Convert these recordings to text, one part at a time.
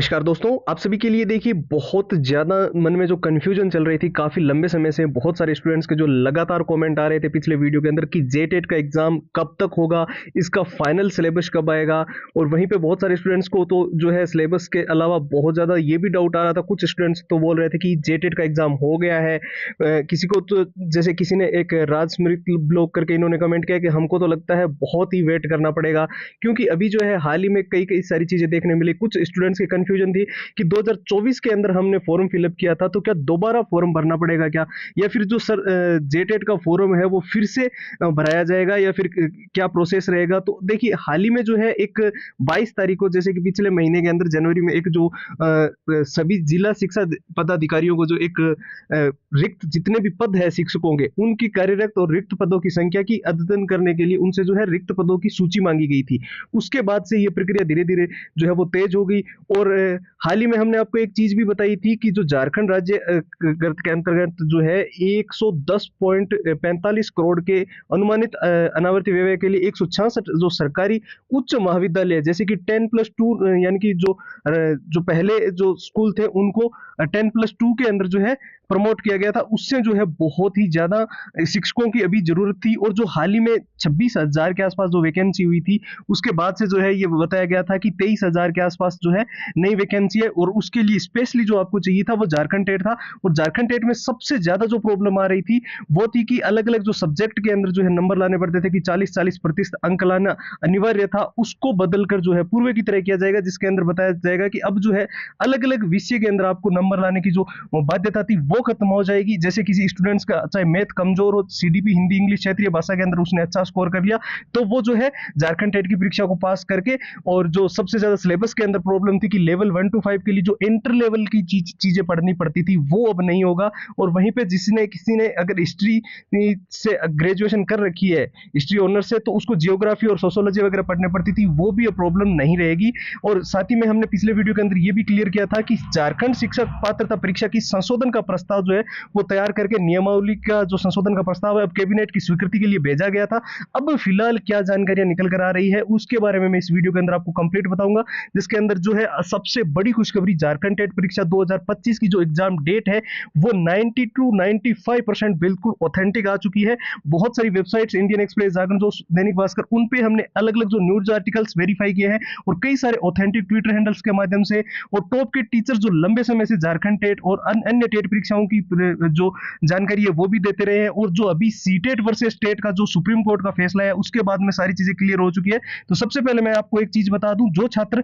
नमस्कार दोस्तों, आप सभी के लिए देखिए बहुत ज़्यादा मन में जो कन्फ्यूजन चल रही थी काफ़ी लंबे समय से, बहुत सारे स्टूडेंट्स के जो लगातार कमेंट आ रहे थे पिछले वीडियो के अंदर कि जेटेट का एग्ज़ाम कब तक होगा, इसका फाइनल सिलेबस कब आएगा। और वहीं पे बहुत सारे स्टूडेंट्स को तो जो है सिलेबस के अलावा बहुत ज़्यादा ये भी डाउट आ रहा था। कुछ स्टूडेंट्स तो बोल रहे थे कि जेटेट का एग्ज़ाम हो गया है। किसी को तो जैसे किसी ने एक राज स्मृति ब्लॉग करके इन्होंने कमेंट किया कि हमको तो लगता है बहुत ही वेट करना पड़ेगा, क्योंकि अभी जो है हाल ही में कई कई सारी चीज़ें देखने मिली। कुछ स्टूडेंट्स की कन्फ्यूजन थी कि 2024 के अंदर हमने फॉर्म फिलअप किया था तो क्या दोबारा फॉर्म भरना पड़ेगा क्या, या फिर जो सर जेटेट का फॉर्म है वो फिर से भराया जाएगा, या फिर क्या प्रोसेस रहेगा। तो देखिए हाल ही में जो है एक 22 तारीख को, जैसे कि पिछले महीने के अंदर जनवरी में, एक जो सभी जिला शिक्षा पदाधिकारियों को जो एक रिक्त जितने भी पद है शिक्षकों के, उनकी कार्यरत और रिक्त पदों की संख्या की अद्यतन करने के लिए उनसे जो है रिक्त पदों की सूची मांगी गई थी। उसके बाद से ये प्रक्रिया धीरे धीरे जो है वो तेज हो गई। और हाल ही में हमने आपको एक चीज भी बताई थी कि जो झारखंड राज्य के अंतर्गत जो है 110.45 करोड़ के अनुमानित अनावर्ती व्यय के लिए 166 जो सरकारी उच्च महाविद्यालय, जैसे कि 10+2 यानी कि जो पहले जो स्कूल थे उनको 10+2 के अंदर जो है प्रमोट किया गया था, उससे जो है बहुत ही ज्यादा शिक्षकों की अभी जरूरत थी। और जो हाल ही में 26,000 के आसपास जो वैकेंसी हुई थी, उसके बाद से जो है ये बताया गया था कि 23,000 के आसपास जो है नई वैकेंसी है। और उसके लिए स्पेशली जो आपको चाहिए था वो झारखंड टेट था। और झारखंड टेट में सबसे ज्यादा जो प्रॉब्लम आ रही थी वो थी कि अलग अलग जो सब्जेक्ट के अंदर जो है नंबर लाने पड़ते थे कि 40-40% अंक लाना अनिवार्य था, उसको बदलकर जो है पूर्व की तरह किया जाएगा, जिसके अंदर बताया जाएगा कि अब जो है अलग अलग विषय के अंदर आपको नंबर लाने की जो बाध्यता थी वो खत्म हो जाएगी। जैसे किसी स्टूडेंट्स का चाहे मैथ कमजोर हो, सीडीपी हिंदी इंग्लिश क्षेत्रीय भाषा के अंदर उसने अच्छा स्कोर कर लिया, तो वो जो है झारखंड टेट की परीक्षा को पास करके, और जो सबसे ज्यादा सिलेबस के अंदर प्रॉब्लम थी कि लेवल 1 to 5 के लिए जो इंटर लेवल की चीजें पढ़नी पड़ती थी वो अब नहीं होगा। और वहीं पे किसी ने अगर हिस्ट्री से ग्रेजुएशन कर रखी है, हिस्ट्री ऑनर से, तो उसको जियोग्राफी और सोशोलॉजी वगैरह पढ़ने पड़ती थी, वो भी अब प्रॉब्लम नहीं रहेगी। और साथ ही में हमने पिछले वीडियो के अंदर ये भी क्लियर किया था कि झारखंड शिक्षक पात्रता परीक्षा की संशोधन का प्रस्ताव जो है वो तैयार करके नियमावली का जो संशोधन का प्रस्ताव है अब कैबिनेट की स्वीकृति के लिए भेजा गया था। अब फिलहाल क्या जानकारियां निकल कर आ रही है उसके बारे में मैं इस वीडियो के अंदर आपको कंप्लीट बताऊंगा, जिसके अंदर जो है सबसे बड़ी खुशखबरी, झारखंड टेट परीक्षा 2025 की जो एग्जाम डेट है वो 90 to 95% बिल्कुल ऑथेंटिक आ चुकी है। बहुत सारी वेबसाइट्स, इंडियन एक्सप्रेस, जागरण, जो दैनिक भास्कर, उन पे हमने अलग अलग जो न्यूज आर्टिकल्स वेरीफाई किए हैं, और कई सारे ऑथेंटिक ट्विटर हैंडल्स के माध्यम से, और टॉप के टीचर जो लंबे समय से झारखंड टेट और अन्य टेट परीक्षाओं की जो जानकारी है वो भी देते रहे हैं। और जो अभी सीटेट वर्सेस टेट का जो सुप्रीम कोर्ट का फैसला है उसके बाद में सारी चीजें क्लियर हो चुकी है। तो सबसे पहले मैं आपको एक चीज बता दूं, जो छात्र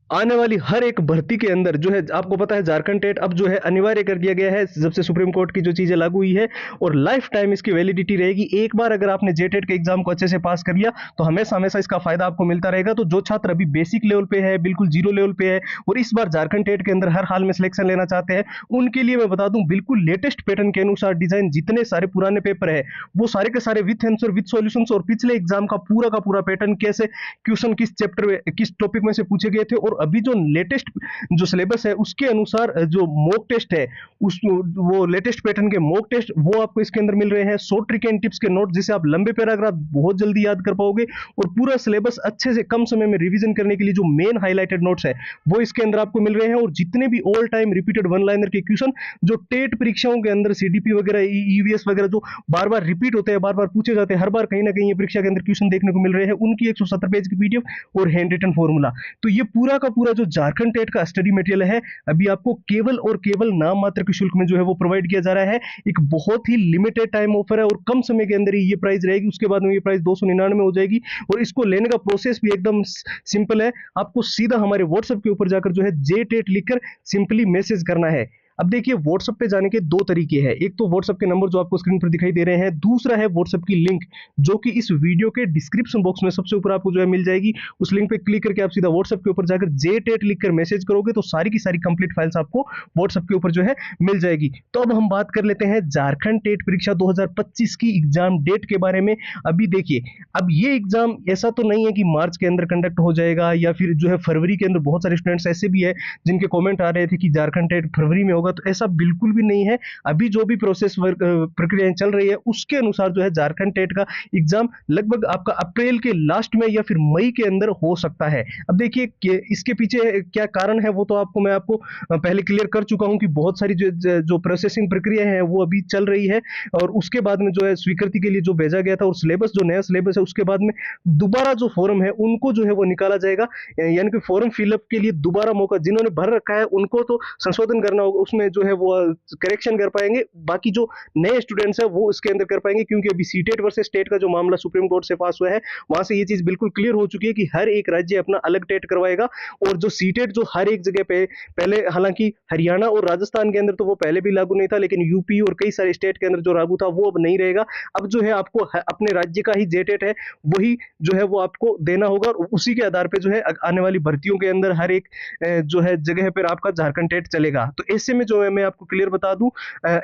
आने वाली हर एक भर्ती के अंदर जो है, आपको पता है झारखंड टेट अब जो है अनिवार्य कर दिया गया है जब से सुप्रीम कोर्ट की जो चीजें लागू हुई है, और लाइफ टाइम इसकी वैलिडिटी रहेगी। एक बार अगर आपने जेटेट के एग्जाम को अच्छे से पास कर लिया तो हमेशा हमेशा इसका फायदा आपको मिलता रहेगा। तो जो छात्र अभी बेसिक लेवल पे है, बिल्कुल जीरो लेवल पे है, और इस बार झारखंड टेट के अंदर हर हाल में सिलेक्शन लेना चाहते हैं, उनके लिए मैं बता दूं बिल्कुल लेटेस्ट पैटर्न के अनुसार डिजाइन, जितने सारे पुराने पेपर है वो सारे के सारे विथ आंसर विथ सॉल्यूशंस, और पिछले एग्जाम का पूरा पैटर्न, कैसे क्वेश्चन किस चैप्टर में किस टॉपिक में से पूछे गए थे, और अभी जो लेटेस्ट जो सिलेबस है उसके अनुसार जो मॉक टेस्ट है वो लेटेस्ट पैटर्न के मॉक टेस्ट वो आपको इसके अंदर मिल रहे हैं। शॉर्ट ट्रिक एंड टिप्स के नोट, जिसे आप लंबे पैराग्राफ बहुत जल्दी याद कर पाओगे, और पूरा सिलेबस अच्छे से कम समय में रिवीजन करने के लिए जो मेन हाईलाइटेड नोट्स है वो इसके अंदर आपको मिल रहे हैं। और जितने भी all time repeated one liner के क्वेश्चन जो टेट परीक्षाओं के अंदर सीडीपी वगैरह, ईवीएस वगैरह जो बार बार रिपीट होते हैं, बार बार पूछे जाते हैं, हर बार कहीं ना कहीं ये परीक्षा के अंदर क्वेश्चन देखने को मिल रहे हैं, उनकी 170 पेज की पीडीएफ और हैंड रिटन फॉर्मूला। तो ये पूरा का पूरा जो झारखंड टेट का स्टडी मटेरियल है अभी आपको केवल और केवल नाम मात्र के शुल्क में जो है वो प्रोवाइड किया जा रहा है। एक बहुत ही लिमिटेड टाइम ऑफर है, और कम समय के अंदर ही ये प्राइस रहेगी। उसके बाद में ये प्राइस 299 हो जाएगी। और इसको लेने का प्रोसेस भी एकदम सिंपल है, आपको सीधा हमारे व्हाट्सएप के ऊपर जाकर जो है जेटेट लिखकर सिंपली मैसेज करना है। अब देखिए व्हाट्सएप पे जाने के दो तरीके हैं, एक तो व्हाट्सएप के नंबर जो आपको स्क्रीन पर दिखाई दे रहे हैं, दूसरा है व्हाट्सएप की लिंक जो कि इस वीडियो के डिस्क्रिप्शन बॉक्स में सबसे ऊपर आपको जो है मिल जाएगी। उस लिंक पे क्लिक करके आप सीधा व्हाट्सएप के ऊपर जाकर जेटेट लिखकर मैसेज करोगे तो सारी की सारी कंप्लीट फाइल्स आपको व्हाट्सएप के ऊपर जो है मिल जाएगी। तो अब हम बात कर लेते हैं झारखंड टेट परीक्षा 2025 की एग्जाम डेट के बारे में। अभी देखिए, अब ये एग्जाम ऐसा तो नहीं है कि मार्च के अंदर कंडक्ट हो जाएगा या फिर जो है फरवरी के अंदर। बहुत सारे स्टूडेंट्स ऐसे भी है जिनके कमेंट आ रहे थे कि झारखंड टेट फरवरी में होगा, होगा, तो ऐसा बिल्कुल भी नहीं है। अभी जो भी प्रोसेस वर्क प्रक्रियाएं चल रही है उसके अनुसार जो है झारखंड टेट का एग्जाम लगभग आपका अप्रैल के लास्ट में या फिर मई के अंदर हो सकता है। अब देखिए इसके पीछे क्या कारण है वो तो मैं आपको पहले क्लियर कर चुका हूं कि बहुत सारी जो प्रोसेसिंग प्रक्रिया है वो अभी चल रही है, और उसके बाद में जो है स्वीकृति के लिए जो भेजा गया था और सिलेबस जो नया सिलेबस है उसके बाद में दोबारा जो फॉर्म है उनको जो है वो निकाला जाएगा, यानी कि फॉर्म फिलअप के लिए दोबारा मौका, जिन्होंने भर रखा है उनको तो संशोधन करना होगा, उसमें जो है वो करेक्शन कर पाएंगे, बाकी जो नए स्टूडेंट्स है वो इसके अंदर कर पाएंगे, क्योंकि अभी सीटेट वर्सेस स्टेट का जो मामला सुप्रीम कोर्ट से पास हुआ है वहां से ये चीज बिल्कुल क्लियर हो चुकी है कि हर एक राज्य अपना अलग टेट करवाएगा, और जो सीटेट जो हर एक जगह पे पहले, हालांकि हरियाणा और राजस्थान के अंदर तो वो पहले भी लागू नहीं था, लेकिन यूपी और कई सारे स्टेट के अंदर जो लागू था वो अब नहीं रहेगा। अब जो है आपको अपने राज्य का ही जे टेट है वही जो है वो आपको देना होगा, और उसी के आधार पे जो है आने वाली भर्तियों के अंदर हर एक जो है जगह पर आपका झारखंड टेट चलेगा। तो ऐसे में जो है मैं आपको क्लियर बता दूं,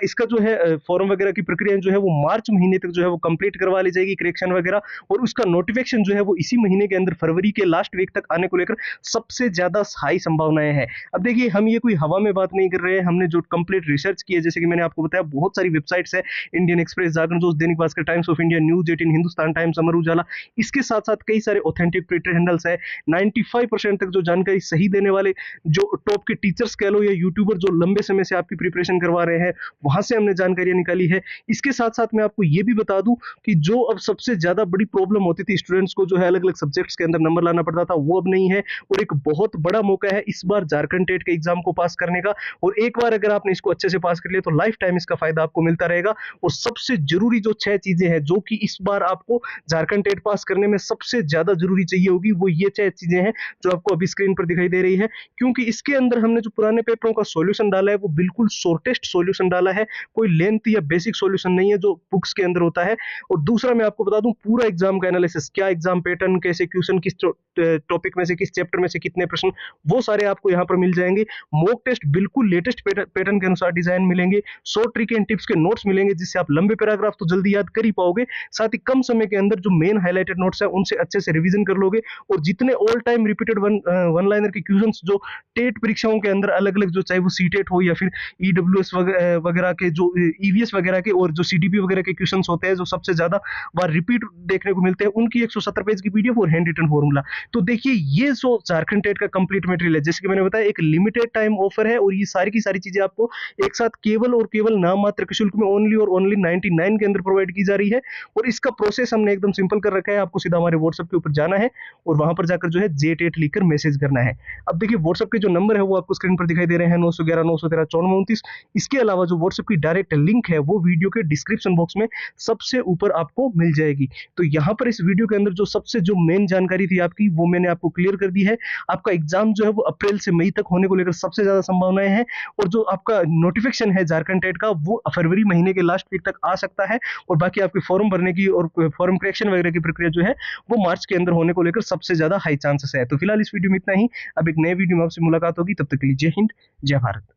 इसका जो है फॉर्म वगैरह की प्रक्रिया जो है वो मार्च महीने तक जो है वो कंप्लीट करवा ली जाएगी, करेक्शन वगैरह, और उसका नोटिफिकेशन जो है वो इसी महीने के अंदर फरवरी के लास्ट वीक तक आने को लेकर सबसे ज्यादा हाई संभावनाएं हैं। अब देखिए हम ये कोई हवा में बात नहीं कर रहे हैं, हमने जो कंप्लीट रिसर्च की है, जैसे कि मैंने आपको बताया बहुत सारी वेबसाइट्स है, इंडियन एक्सप्रेस, जागरण दोस्त, Dainik Bhaskar, Times of India, news 18, Hindustan Times, Amar Ujala, इसके साथ साथ कई सारे ऑथेंटिक ट्विटर हैंडल्स है, 95% तक जो जानकारी सही देने वाले जो टॉप के टीचर्स कह लो या यूट्यूबर जो लंबे समय से आपकी प्रिपरेशन करवा रहे हैं, वहां से हमने जानकारियां निकाली है। इसके साथ साथ मैं आपको ये भी बता दूं कि जो अब सबसे ज्यादा बड़ी प्रॉब्लम होती थी स्टूडेंट्स को जो है अलग अलग सब्जेक्ट्स के अंदर नंबर लाना पड़ता था, वो अब नहीं है, और एक बहुत बड़ा मौका है इस बार झारखंड टेट के एग्जाम को पास करने का, और एक बार अगर आपने इसको अच्छे से पास कर लिया तो लाइफ टाइम इसका फायदा आपको मिलता रहेगा। और सबसे जरूरी जो 6 चीजें हैं जो कि इस बार आपको झारखंड टेट पास करने में सबसे ज्यादा जरूरी चाहिए होगी, वो ये 6 चीजें हैं जो आपको अभी स्क्रीन पर दिखाई दे रही है, क्योंकि इसके अंदर हमने जो पुराने पेपरों का सॉल्यूशन डाला है वो बिल्कुल शॉर्टेस्ट सॉल्यूशन डाला है, कोई लेंथ या बेसिक सॉल्यूशन नहीं है जो बुक्स के अंदर होता है। और दूसरा मैं आपको बता दूं पूरा एग्जाम का एनालिसिस, क्या एग्जाम पैटर्न, कैसे क्वेश्चन, किस टॉपिक में से, किस चैप्टर में से कितने प्रश्न, वो सारे आपको यहां पर मिल जाएंगे। मॉक टेस्ट बिल्कुल लेटेस्ट पैटर्न के अनुसार डिजाइन मिलेंगे, शॉर्ट ट्रिक एंड टिप्स के नोट्स मिलेंगे जिससे आप लंबे पैराग्राफ तो जल्दी याद कर ही पाओगे, साथ ही कम समय के अंदर जो मेन हाईलाइटेड नोट्स है उनसे अच्छे से रिवीजन कर लोगे, और जितने all time repeated one liner के क्वेश्चंस जो टेट परीक्षाओं के अंदर अलग अलग, जो चाहे वो सीटेट हो या फिर ईडब्ल्यूएस वगैरह के, जो ईवीएस वगैरह के और जो सीडीपी वगैरह के क्वेश्चंस होते हैं जो सबसे ज्यादा बार रिपीट देखने को मिलते हैं, उनकी 170 पेज की पीडीएफ और हैंड रिटन फॉर्मूला। तो देखिए ये जो झारखंड टेट का कंप्लीट मटेरियल है, जैसे कि मैंने बताया एक लिमिटेड टाइम ऑफर है, और ये सारी की सारी चीजें आपको एक साथ केवल और केवल नाम मात्र के शुल्क में ओनली और ओनली 99 के अंदर प्रोवाइड की जा रही है। और इसका प्रोसेस हमने एकदम सिंपल कर रखा है, आपको सीधा हमारे व्हाट्सएप के ऊपर जाना है और वहां पर जाकर जो है जेटेट लिखकर मैसेज करना है। अब देखिए व्हाट्सएप के जो नंबर है वो आपको स्क्रीन पर दिखाई दे रहे हैं, 911 913 9429। इसके अलावा जो व्हाट्सएप की डायरेक्ट लिंक है वो वीडियो के डिस्क्रिप्शन बॉक्स में सबसे ऊपर आपको मिल जाएगी। तो यहाँ पर इस वीडियो के अंदर जो मेन जानकारी थी आपकी वो मैंने आपको क्लियर कर दी है। आपका एग्जाम जो है वो अप्रैल से मई तक होने को लेकर सबसे ज्यादा संभावनाएं हैं, और जो आपका नोटिफिकेशन है झारखंड टेट का वो फरवरी महीने के लास्ट वीक तक आ सकता है, और बाकी आपके फॉर्म भरने की और फॉर्म करेक्शन वगैरह की प्रक्रिया जो है वो मार्च के अंदर होने को लेकर सबसे ज्यादा हाई चांसेस है। तो फिलहाल इस वीडियो में इतना ही, अब एक नए वीडियो में आपसे मुलाकात होगी, तब तक के लिए जय हिंद, जय भारत।